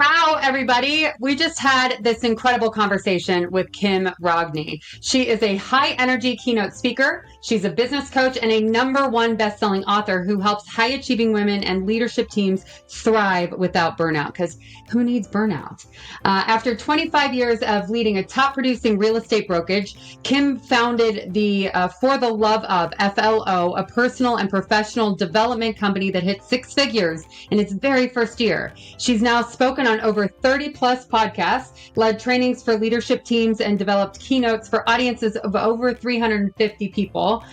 Wow, everybody. We just had this incredible conversation with Kim Rogne. She is a high energy keynote speaker. She's a business coach and a #1 best-selling author who helps high achieving women and leadership teams thrive without burnout, because who needs burnout? After 25 years of leading a top producing real estate brokerage, Kim founded the For the Love of FLO, a personal and professional development company that hit 6 figures in its very first year. She's now spoken on over 30 plus podcasts, led trainings for leadership teams, and developed keynotes for audiences of over 350 people.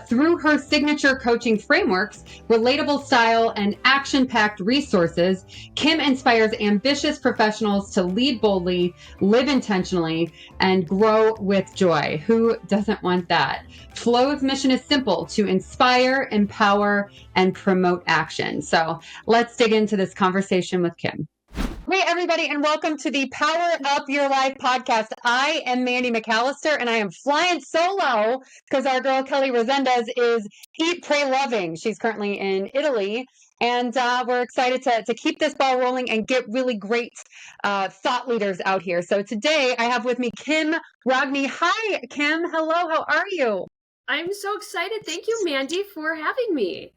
Through her signature coaching frameworks, relatable style, and action-packed resources, Kim inspires ambitious professionals to lead boldly, live intentionally, and grow with joy. Who doesn't want that? Flo's mission is simple: to inspire, empower, and promote action. So let's dig into this conversation with Kim. Hey, everybody, and welcome to the Power Up Your Life podcast. I am Mandy McAllister, and I am flying solo because our girl Kelly Resendez is Eat, Pray, Loving. She's currently in Italy, and we're excited to keep this ball rolling and get really great thought leaders out here. So today I have with me Kim Rogne. Hi, Kim. Hello. How are you? I'm so excited. Thank you, Mandy, for having me.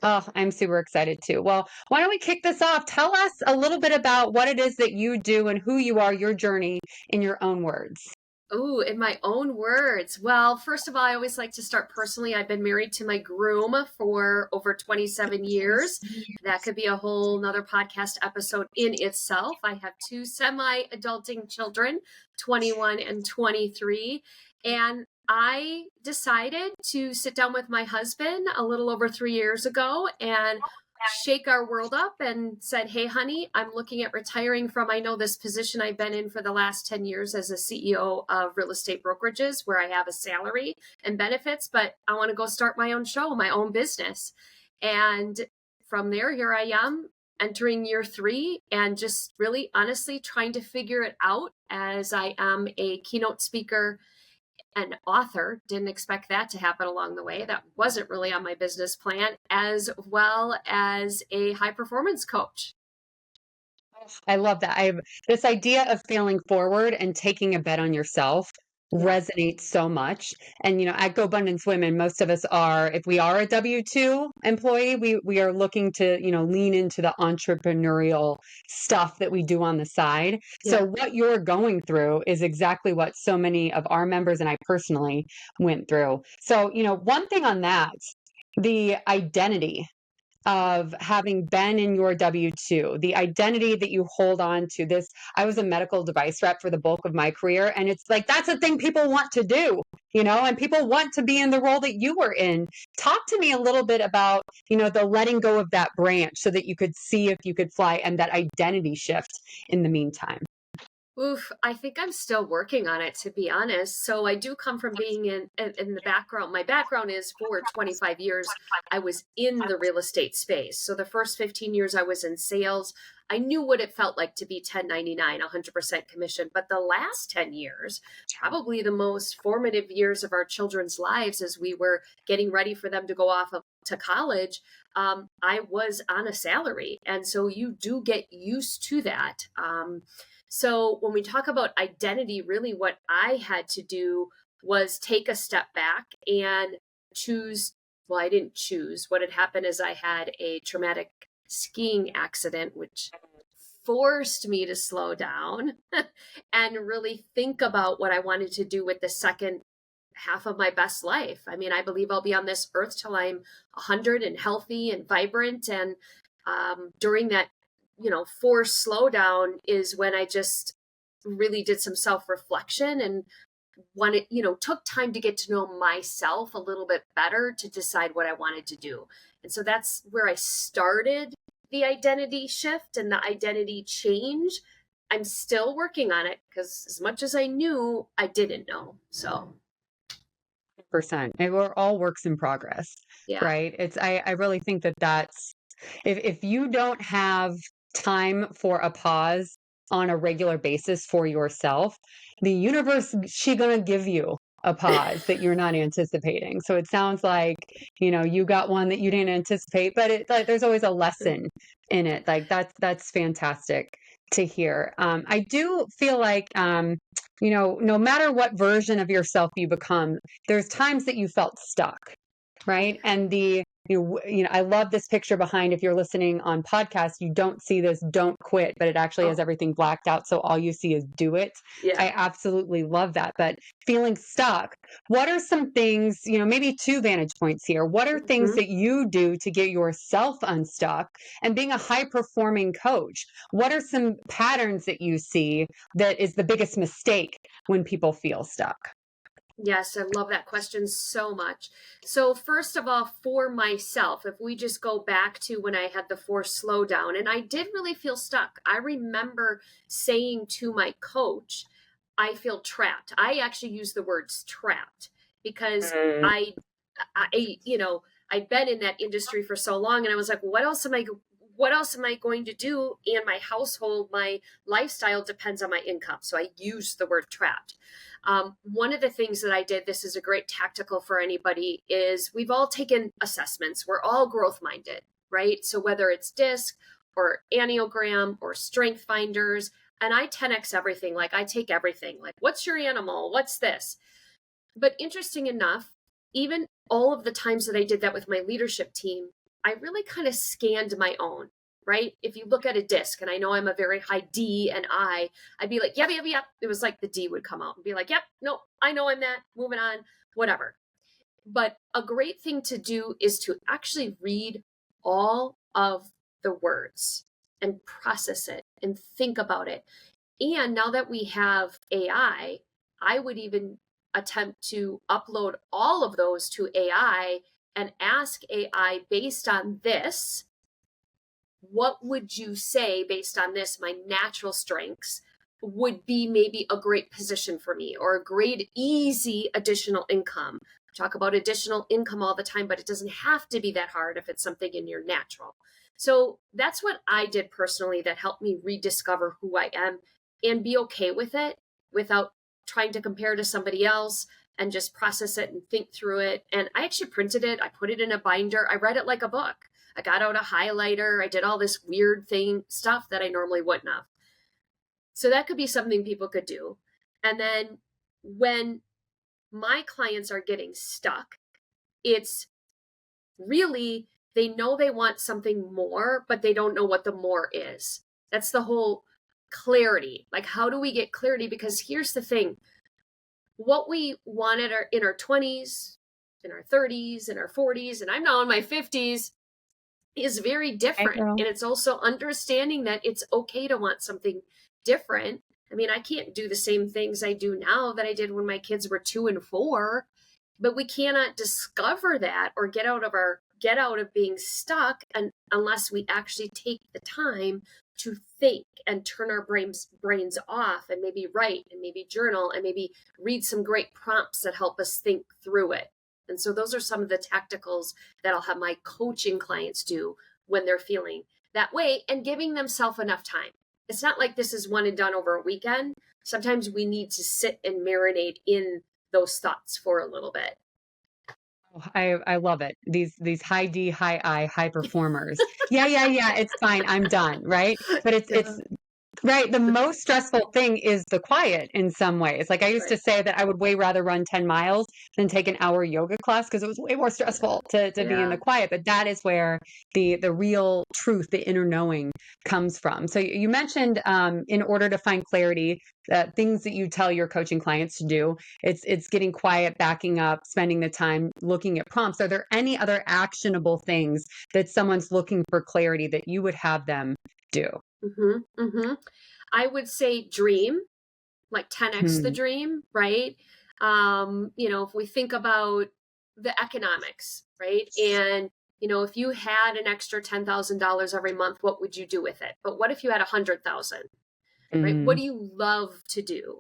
Oh, I'm super excited too. Well, why don't we kick this off? Tell us a little bit about what it is that you do and who you are, your journey, in your own words. Oh, in my own words. Well, first of all, I always like to start personally. I've been married to my groom for over 27 years. That could be a whole nother podcast episode in itself. I have 2 semi-adulting children, 21 and 23. And I decided to sit down with my husband a little over 3 years ago and shake our world up and said, hey, honey, I'm looking at retiring from, I know this position I've been in for the last 10 years as a CEO of real estate brokerages where I have a salary and benefits, but I want to go start my own show, my own business. And from there, here I am entering year 3 and just really honestly trying to figure it out as I am a keynote speaker and author. Didn't expect that to happen along the way. That wasn't really on my business plan, as well as a high performance coach. I love that. This idea of failing forward and taking a bet on yourself resonates so much. And, at GoBundance Women, most of us are, if we are a W-2 employee, we are looking to, lean into the entrepreneurial stuff that we do on the side. Yeah. So what you're going through is exactly what so many of our members and I personally went through. So, one thing on that, the identity of having been in your W-2, the identity that you hold on to this. I was a medical device rep for the bulk of my career. And it's like, that's a thing people want to do, and people want to be in the role that you were in. Talk to me a little bit about, the letting go of that branch so that you could see if you could fly, and that identity shift in the meantime. Oof, I think I'm still working on it, to be honest. So I do come from being in the background. My background is for 25 years, I was in the real estate space. So the first 15 years I was in sales. I knew what it felt like to be 1099, 100% commission. But the last 10 years, probably the most formative years of our children's lives as we were getting ready for them to go off to college, I was on a salary. And so you do get used to that. So when we talk about identity, really what I had to do was take a step back and choose. Well, I didn't choose. What had happened is I had a traumatic skiing accident, which forced me to slow down and really think about what I wanted to do with the second half of my best life. I mean, I believe I'll be on this earth till I'm 100 and healthy and vibrant. And during that forced slowdown is when I just really did some self-reflection and took time to get to know myself a little bit better to decide what I wanted to do. And so that's where I started the identity shift and the identity change. I'm still working on it because as much as I knew, I didn't know. So 100%. And we're all works in progress, right? I really think that's, if you don't have time for a pause on a regular basis for yourself, the universe, she gonna give you a pause that you're not anticipating. So it sounds like, you got one that you didn't anticipate, but there's always a lesson in it. Like that's fantastic. to hear. I do feel like, no matter what version of yourself you become, there's times that you felt stuck, right? And I love this picture behind. If you're listening on podcast, you don't see this "don't quit," but it actually has Oh, everything blacked out, so all you see is "do it." yeah. I absolutely love that. But feeling stuck, what are some things? Maybe two vantage points here. What are things hmm that you do to get yourself unstuck? And being a high performing coach, what are some patterns that you see that is the biggest mistake when people feel stuck? Yes, I love that question so much. So, first of all, for myself, if we just go back to when I had the forced slowdown, and I did really feel stuck. I remember saying to my coach, I feel trapped. I actually use the words trapped because Mm. I'd been in that industry for so long, and I was like, what else am I going to do? And my household, my lifestyle depends on my income. So I used the word trapped. One of the things that I did, this is a great tactical for anybody, is we've all taken assessments. We're all growth minded, right? So whether it's DISC or Enneagram or Strength Finders, and I 10x everything. Like I take everything. Like, what's your animal? What's this? But interesting enough, even all of the times that I did that with my leadership team, I really kind of scanned my own, right? If you look at a disc, and I know I'm a very high D and I'd be like, yep, yep, yep. It was like the D would come out and be like, yep, no, I know I'm that, moving on, whatever. But a great thing to do is to actually read all of the words and process it and think about it. And now that we have AI, I would even attempt to upload all of those to AI and ask AI based on this, what would you say based on this, my natural strengths would be maybe a great position for me or a great easy additional income. We talk about additional income all the time, but it doesn't have to be that hard if it's something in your natural. So that's what I did personally that helped me rediscover who I am and be okay with it without trying to compare to somebody else and just process it and think through it. And I actually printed it. I put it in a binder. I read it like a book. I got out a highlighter. I did all this weird stuff that I normally wouldn't have. So that could be something people could do. And then when my clients are getting stuck, it's really, they know they want something more, but they don't know what the more is. That's the whole clarity. Like, how do we get clarity? Because here's the thing, what we wanted in our 20s, in our 30s, in our 40s, and I'm now in my 50s, is very Hey, different. girl. And it's also understanding that it's okay to want something different. I mean, I can't do the same things I do now that I did when my kids were 2 and 4, but we cannot discover that or get out of being stuck unless we actually take the time to think and turn our brains off and maybe write and maybe journal and maybe read some great prompts that help us think through it. And so those are some of the tacticals that I'll have my coaching clients do when they're feeling that way and giving themselves enough time. It's not like this is one and done over a weekend. Sometimes we need to sit and marinate in those thoughts for a little bit. I love it. These high D, high I, high performers. Yeah, yeah, yeah. It's fine. I'm done. Right. But it's Yeah, right. The most stressful thing is the quiet in some ways. Like I used to right. say that I would way rather run 10 miles than take an hour yoga class because it was way more stressful to be in Yeah. the quiet. But that is where the real truth, the inner knowing comes from. So you mentioned in order to find clarity, things that you tell your coaching clients to do, it's getting quiet, backing up, spending the time looking at prompts. Are there any other actionable things that someone's looking for clarity that you would have them do? I would say dream, like 10x the Hmm. dream, right? If we think about the economics, right? And if you had an extra $10,000 every month, what would you do with it? But what if you had 100,000, right? What Mm. do you love to do?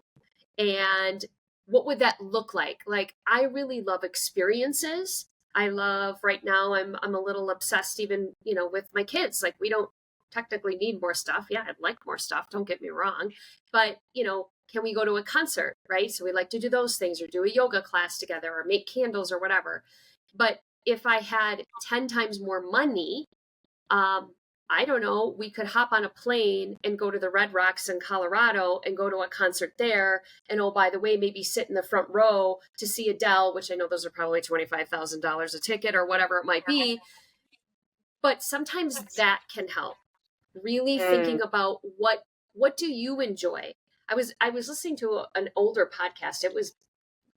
And what would that look like? Like, I really love experiences. I love right now, I'm a little obsessed even, with my kids. Like, we don't technically need more stuff. Yeah, I'd like more stuff, don't get me wrong. But, can we go to a concert, right? So we like to do those things or do a yoga class together or make candles or whatever. But if I had 10 times more money, um, I don't know, we could hop on a plane and go to the Red Rocks in Colorado and go to a concert there. And oh, by the way, maybe sit in the front row to see Adele, which I know those are probably $25,000 a ticket or whatever it might be. But sometimes that can help. Really thinking about what do you enjoy? I was listening to an older podcast. It was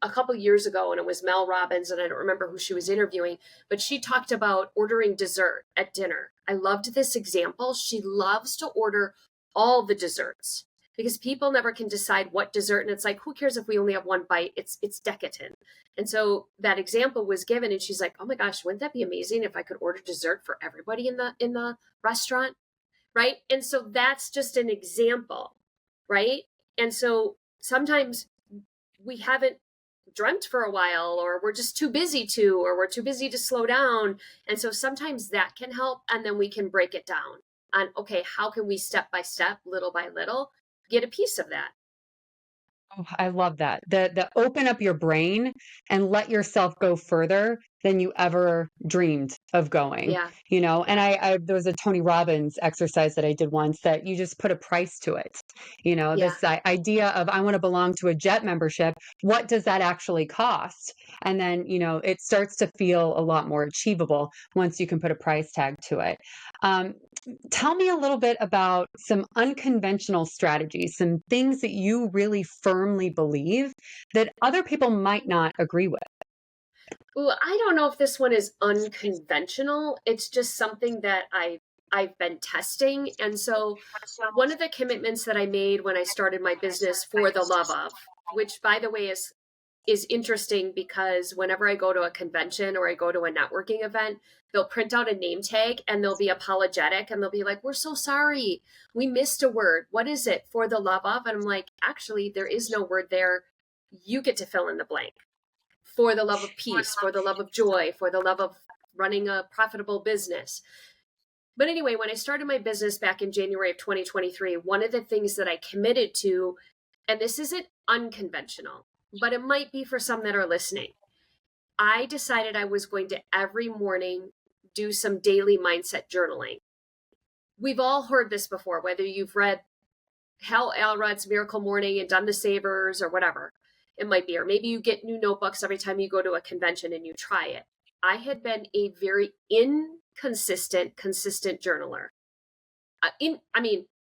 a couple years ago, and it was Mel Robbins, and I don't remember who she was interviewing, but she talked about ordering dessert at dinner. I loved this example. She loves to order all the desserts because people never can decide what dessert, and it's like, who cares if we only have one bite? It's decadent. And so that example was given, and she's like, oh my gosh, wouldn't that be amazing if I could order dessert for everybody in the restaurant? Right? And so that's just an example, right? And so sometimes we haven't dreamt for a while, or we're just too busy to, or we're too busy to slow down. And so sometimes that can help. And then we can break it down on, okay, how can we step by step, little by little, get a piece of that? Oh, I love that. The open up your brain and let yourself go further than you ever dreamed of going, Yeah. and I there was a Tony Robbins exercise that I did once that you just put a price to it. Yeah. This idea of I want to belong to a jet membership. What does that actually cost? And then, it starts to feel a lot more achievable once you can put a price tag to it. Um, Tell me a little bit about some unconventional strategies, some things that you really firmly believe that other people might not agree with. Ooh, I don't know if this one is unconventional. It's just something that I've been testing. And so one of the commitments that I made when I started my business for the love of, which by the way is interesting because whenever I go to a convention or I go to a networking event, they'll print out a name tag and they'll be apologetic and they'll be like, we're so sorry. We missed a word. What is it? For the love of? And I'm like, actually, there is no word there. You get to fill in the blank. For the love of peace, for the love of joy, for the love of running a profitable business. But anyway, when I started my business back in January of 2023, one of the things that I committed to, and this isn't unconventional, but it might be for some that are listening, I decided I was going to every morning do some daily mindset journaling. We've all heard this before, whether you've read Hal Elrod's Miracle Morning and done the Savers or whatever it might be, or maybe you get new notebooks every time you go to a convention and you try it. I had been a very consistent journaler.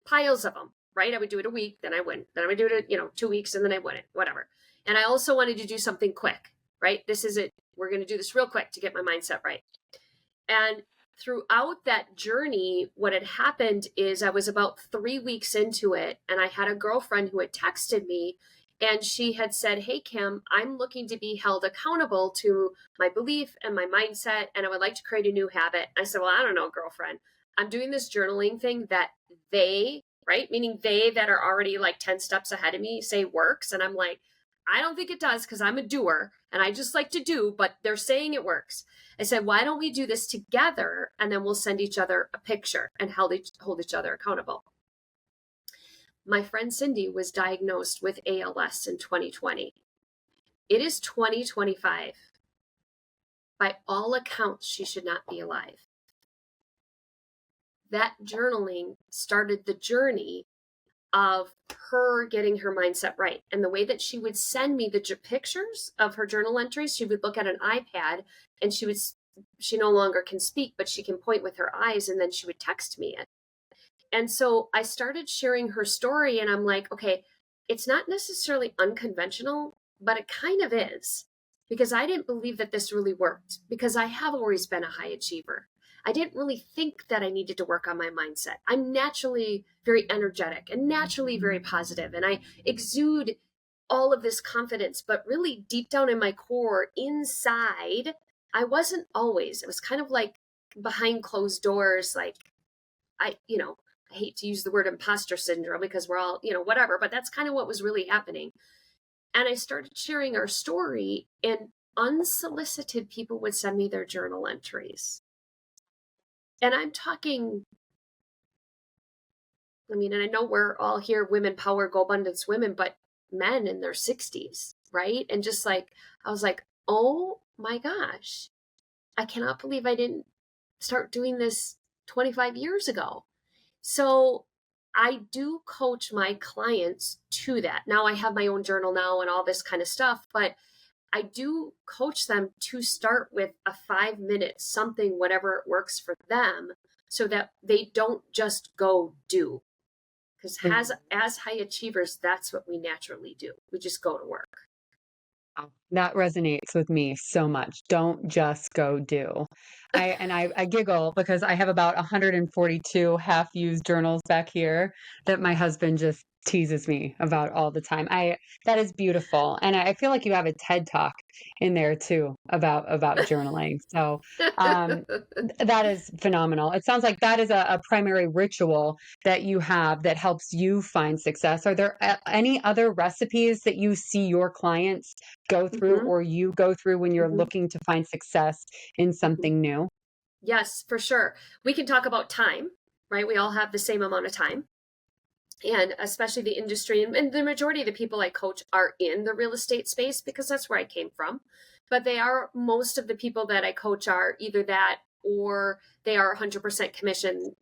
Piles of them, right? I would do it a week, then I wouldn't. Then I would do it, 2 weeks, and then I wouldn't, whatever. And I also wanted to do something quick, right? This is it. We're going to do this real quick to get my mindset right. And throughout that journey, what had happened is I was about 3 weeks into it, and I had a girlfriend who had texted me, and she had said, hey, Kim, I'm looking to be held accountable to my belief and my mindset, and I would like to create a new habit. I said, well, I don't know, girlfriend. I'm doing this journaling thing that they, right, meaning they that are already like 10 steps ahead of me, say works. And I'm like, I don't think it does because I'm a doer and I just like to do, but they're saying it works. I said, why don't we do this together, and then we'll send each other a picture and hold each other accountable. My friend Cindy was diagnosed with ALS in 2020. It is 2025. By all accounts, she should not be alive. That journaling started the journey of her getting her mindset right. And the way that she would send me the pictures of her journal entries, she would look at an iPad and she no longer can speak, but she can point with her eyes, and then she would text me it. And so I started sharing her story, and I'm like, okay, it's not necessarily unconventional, but it kind of is, because I didn't believe that this really worked, because I have always been a high achiever. I didn't really think that I needed to work on my mindset. I'm naturally very energetic and naturally very positive, and I exude all of this confidence, but really deep down in my core, inside, I wasn't always. It was kind of like behind closed doors, like I hate to use the word imposter syndrome because we're all, whatever, but that's kind of what was really happening. And I started sharing our story, and unsolicited people would send me their journal entries. And I'm talking, and I know we're all here, women power, GoBundance women, but men in their 60s, right? And just like, I was like, oh my gosh, I cannot believe I didn't start doing this 25 years ago. So I do coach my clients to that. Now I have my own journal now and all this kind of stuff, but I do coach them to start with a 5 minute something, whatever works for them, so that they don't just go do. Because as high achievers, that's what we naturally do. We just go to work. That resonates with me so much. Don't just go do. I giggle because I have about 142 half-used journals back here that my husband just teases me about all the time. That is beautiful. And I feel like you have a TED Talk in there too about journaling. So that is phenomenal. It sounds like that is a primary ritual that you have that helps you find success. Are there any other recipes that you see your clients go through or you go through when you're looking to find success in something new? Yes, for sure. We can talk about time, right? We all have the same amount of time. And especially the industry, and the majority of the people I coach are in the real estate space because that's where I came from. But most of the people that I coach are either that or they are 100% commission,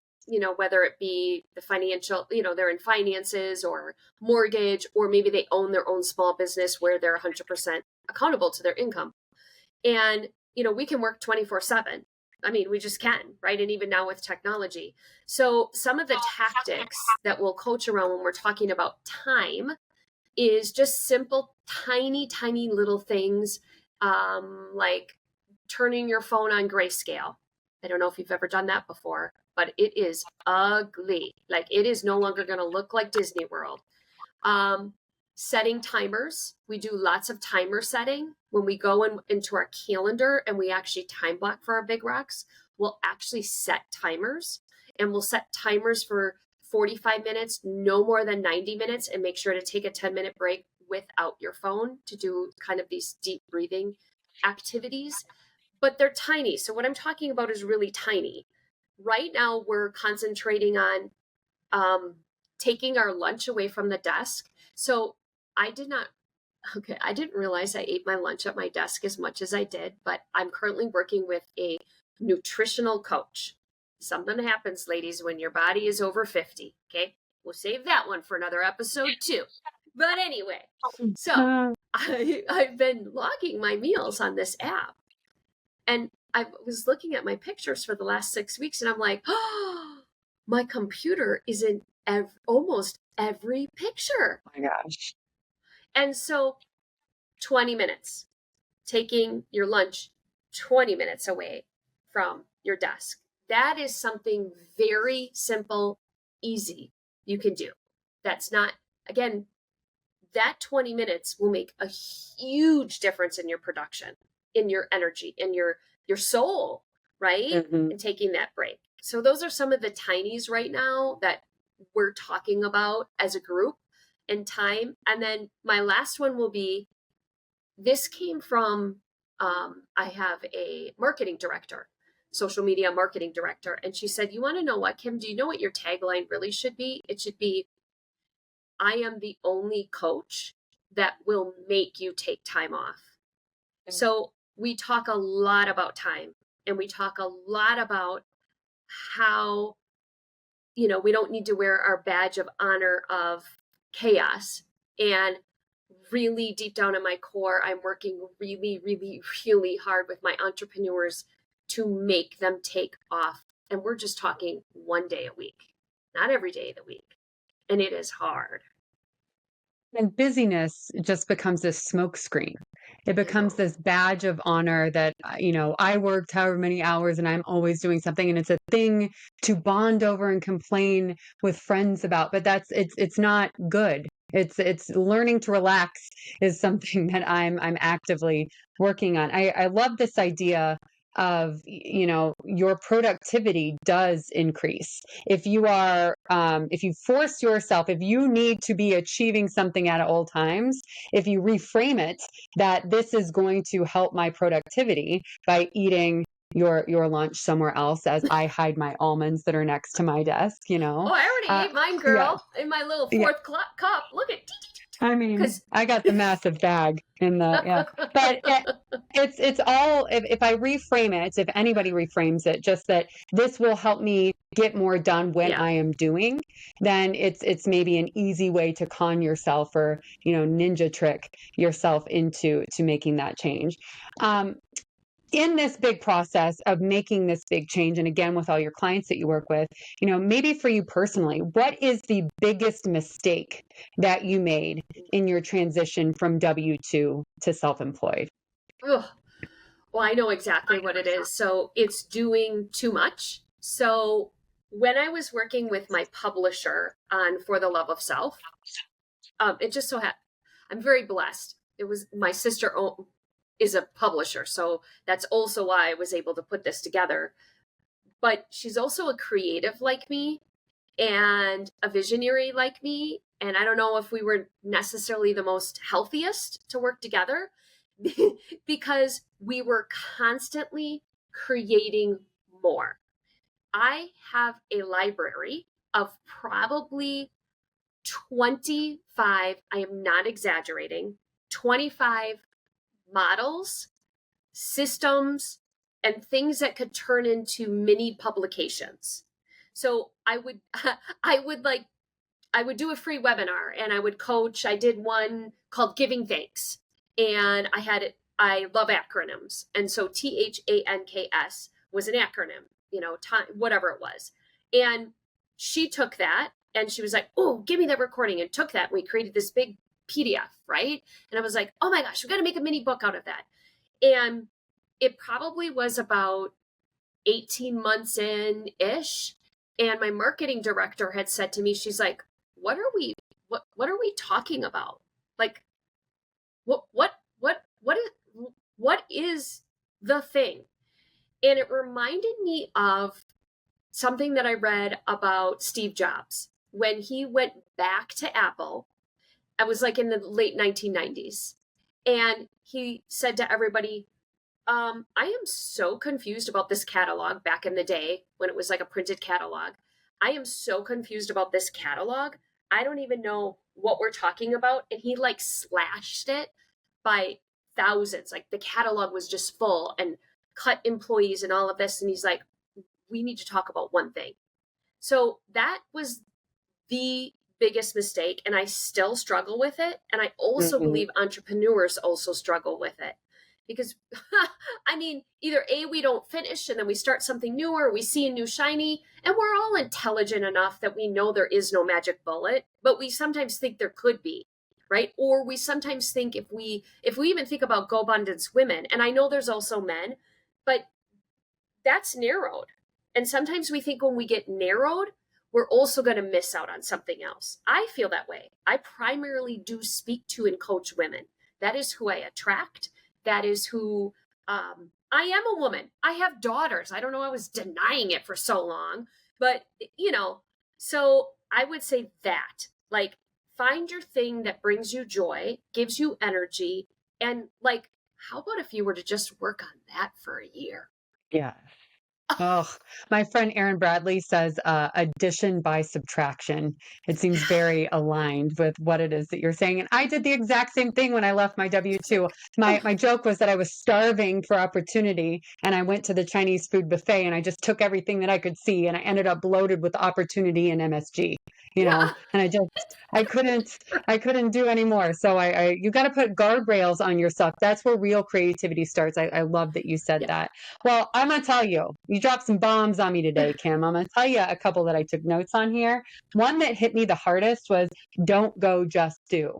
whether it be the financial, they're in finances or mortgage, or maybe they own their own small business where they're 100% accountable to their income. And, we can work 24/7. I mean, we just can, right? And even now with technology. So some of the tactics that we'll coach around when we're talking about time is just simple, tiny, tiny little things, like turning your phone on grayscale. I don't know if you've ever done that before, but it is ugly. Like, it is no longer going to look like Disney World. Setting timers. We do lots of timer setting. When we go into our calendar and we actually time block for our big rocks, we'll actually set timers, and we'll set timers for 45 minutes, no more than 90 minutes, and make sure to take a 10-minute break without your phone to do kind of these deep breathing activities. But they're tiny. So what I'm talking about is really tiny. Right now, we're concentrating on taking our lunch away from the desk. So I didn't realize I ate my lunch at my desk as much as I did, but I'm currently working with a nutritional coach. Something happens, ladies, when your body is over 50. Okay. We'll save that one for another episode too. But anyway, so I've been logging my meals on this app, and I was looking at my pictures for the last 6 weeks, and I'm like, oh, my computer is in almost every picture. Oh my gosh. And so 20 minutes, taking your lunch 20 minutes away from your desk. That is something very simple, easy you can do. That's not, again, that 20 minutes will make a huge difference in your production, in your energy, in your soul, right? And taking that break. So those are some of the tinies right now that we're talking about as a group in time. And then my last one will be, this came from, I have a marketing director, social media marketing director. And she said, you want to know what, Kim, do you know what your tagline really should be? It should be, I am the only coach that will make you take time off. So we talk a lot about time, and we talk a lot about how, we don't need to wear our badge of honor of chaos. And really deep down in my core, I'm working really, really, really hard with my entrepreneurs to make them take off. And we're just talking one day a week, not every day of the week. And it is hard. And busyness just becomes this smokescreen. It becomes this badge of honor that, I worked however many hours and I'm always doing something. And it's a thing to bond over and complain with friends about. But it's not good. It's learning to relax is something that I'm actively working on. I love this idea of, your productivity does increase. If you are, if you force yourself, if you need to be achieving something at all times, if you reframe it that this is going to help my productivity by eating your lunch somewhere else as I hide my almonds that are next to my desk, Oh, I already ate mine, girl, in my little fourth cup. Look at I mean, Because I got the massive bag in the, yeah, but it's all, if I reframe it, if anybody reframes it, just that this will help me get more done when yeah. I am doing, then it's maybe an easy way to con yourself or, ninja trick yourself into making that change. In this big process of making this big change, and again with all your clients that you work with, maybe for you personally, what is the biggest mistake that you made in your transition from W-2 to self-employed? Ugh. Well, I know exactly what it is. So it's doing too much. So when I was working with my publisher on For the Love of Self, it just so happened I'm very blessed. It was my sister is a publisher, so that's also why I was able to put this together. But she's also a creative like me and a visionary like me. And I don't know if we were necessarily the most healthiest to work together because we were constantly creating more. I have a library of probably 25, I am not exaggerating, 25 models, systems, and things that could turn into mini publications. So I would I would do a free webinar and I would coach. I did one called Giving Thanks. And I love acronyms. And so THANKS was an acronym, time, whatever it was. And she took that and she was like, oh, give me that recording, and took that. And we created this big PDF, right? And I was like, oh my gosh, we got to make a mini book out of that. And it probably was about 18 months in ish. And my marketing director had said to me, she's like, what are we talking about? Like, what is the thing? And it reminded me of something that I read about Steve Jobs when he went back to Apple. I was like in the late 1990s. And he said to everybody, I am so confused about this catalog back in the day when it was like a printed catalog. I am so confused about this catalog. I don't even know what we're talking about. And he like slashed it by thousands. Like the catalog was just full and cut employees and all of this. And he's like, we need to talk about one thing. So that was the biggest mistake. And I still struggle with it. And I also believe entrepreneurs also struggle with it. Because, I mean, either A, we don't finish and then we start something new, or we see a new shiny, and we're all intelligent enough that we know there is no magic bullet, but we sometimes think there could be, right? Or we sometimes think if we even think about GoBundance women, and I know there's also men, but that's narrowed. And sometimes we think when we get narrowed, we're also going to miss out on something else. I feel that way. I primarily do speak to and coach women. That is who I attract. That is who I am, a woman. I have daughters. I don't know, I was denying it for so long, but so I would say that, like, find your thing that brings you joy, gives you energy. And like, how about if you were to just work on that for a year? Yeah. Oh, my friend Erin Bradley says addition by subtraction. It seems very aligned with what it is that you're saying. And I did the exact same thing when I left my W-2. My joke was that I was starving for opportunity, and I went to the Chinese food buffet and I just took everything that I could see, and I ended up bloated with opportunity and MSG, Yeah. and I couldn't do anymore. So you got to put guardrails on yourself. That's where real creativity starts. I love that you said Yeah. that. Well, I'm going to tell you, you dropped some bombs on me today, Kim. I'm going to tell you a couple that I took notes on here. One that hit me the hardest was don't go, just do.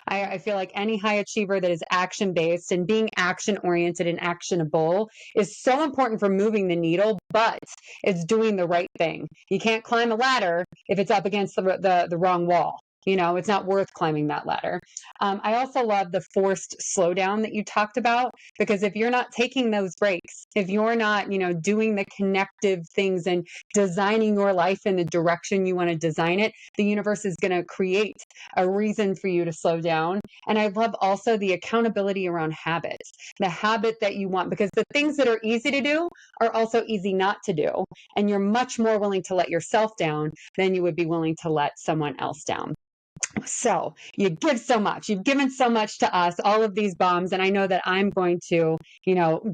I feel like any high achiever that is action based and being action oriented and actionable is so important for moving the needle, but it's doing the right thing. You can't climb a ladder if it's up against the wrong wall. It's not worth climbing that ladder. I also love the forced slowdown that you talked about, because if you're not taking those breaks, if you're not, doing the connective things and designing your life in the direction you want to design it, the universe is going to create a reason for you to slow down. And I love also the accountability around habits, the habit that you want, because the things that are easy to do are also easy not to do. And you're much more willing to let yourself down than you would be willing to let someone else down. So you give so much, you've given so much to us, all of these bombs. And I know that I'm going to,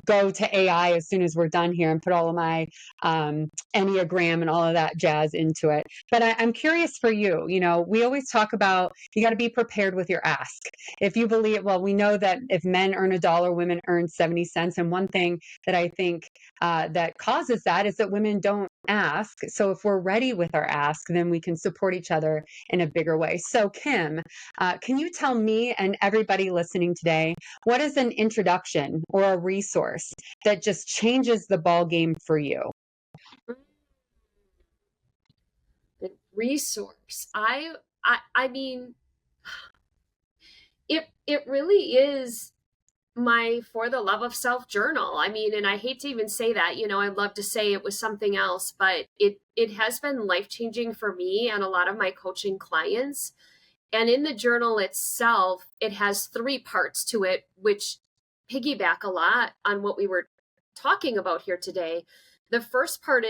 go to AI as soon as we're done here and put all of my Enneagram and all of that jazz into it. But I'm curious for you, we always talk about, you got to be prepared with your ask. If you believe, well, we know that if men earn $1, women earn 70 cents. And one thing that I think that causes that is that women don't ask. So if we're ready with our ask, then we can support each other in a bigger way. So Kim, can you tell me and everybody listening today, what is an introduction or a resource that just changes the ball game for you? The resource. I mean, it really is my For the Love of Self journal. I mean, and I hate to even say that, I'd love to say it was something else, but it has been life-changing for me and a lot of my coaching clients. And in the journal itself, it has 3 parts to it, which piggyback a lot on what we were talking about here today. The first part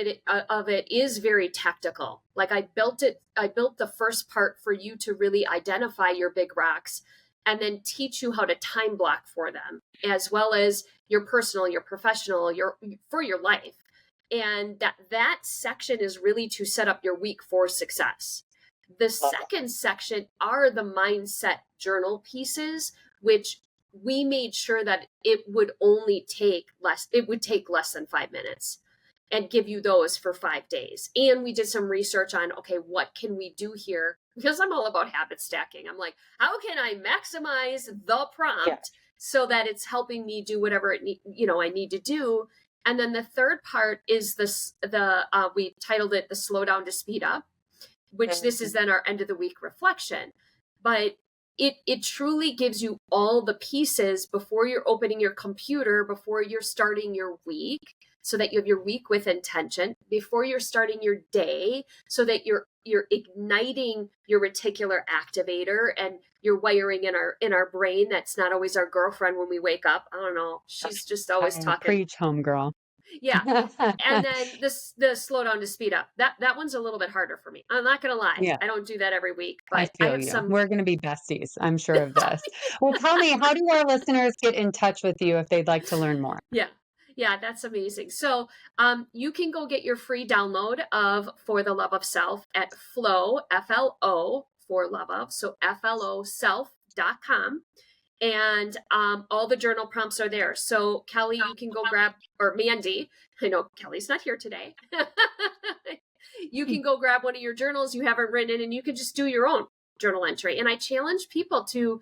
of it is very tactical. Like I built the first part for you to really identify your big rocks and then teach you how to time block for them, as well as your personal, your professional, for your life. And that section is really to set up your week for success. The second section are the mindset journal pieces, which we made sure that it would take less than 5 minutes and give you those for 5 days. And we did some research on, okay, what can we do here? Because I'm all about habit stacking. I'm like, how can I maximize the prompt so that it's helping me do whatever I need to do? And then the third part is we titled it the slow down to speed up, which this is then our end of the week reflection. But it truly gives you all the pieces before you're opening your computer, before you're starting your week, so that you have your week with intention, before you're starting your day, so that you're igniting your reticular activator and you're wiring in our brain. That's not always our girlfriend when we wake up. I don't know. She's just always talking. Preach, homegirl. Yeah. And then the slow down to speed up. That one's a little bit harder for me. I'm not going to lie. Yeah. I don't do that every week, but I have you. We're going to be besties, I'm sure of this. Well, tell me, how do our listeners get in touch with you if they'd like to learn more? Yeah, that's amazing. So you can go get your free download of For the Love of Self at FLO, F-L-O, for love of, so FLOself.com. And all the journal prompts are there. So Kelly, you can go grab, or Mandy, I know Kelly's not here today. You can go grab one of your journals you haven't written in and you can just do your own journal entry. And I challenge people to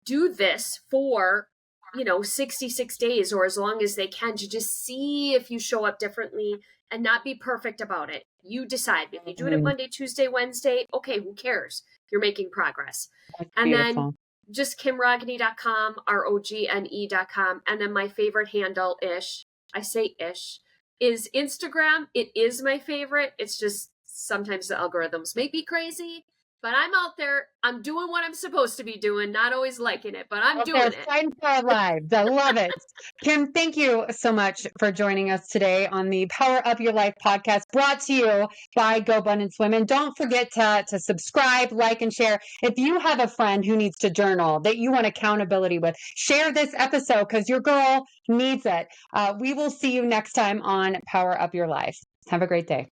do this for 66 days or as long as they can, to just see if you show up differently and not be perfect about it. You decide. If you do it at Monday, Tuesday, Wednesday, okay, who cares? You're making progress. That's and beautiful. Then just KimRogne.com, ROGNE.com. And then my favorite handle is Instagram. It is my favorite. It's just sometimes the algorithms make me crazy. But I'm out there. I'm doing what I'm supposed to be doing. Not always liking it, but I'm doing it. Fighting for our lives. I love it. Kim, thank you so much for joining us today on the Power Up Your Life podcast, brought to you by GoBundance Women. Don't forget to subscribe, like, and share. If you have a friend who needs to journal that you want accountability with, share this episode because your girl needs it. We will see you next time on Power Up Your Life. Have a great day.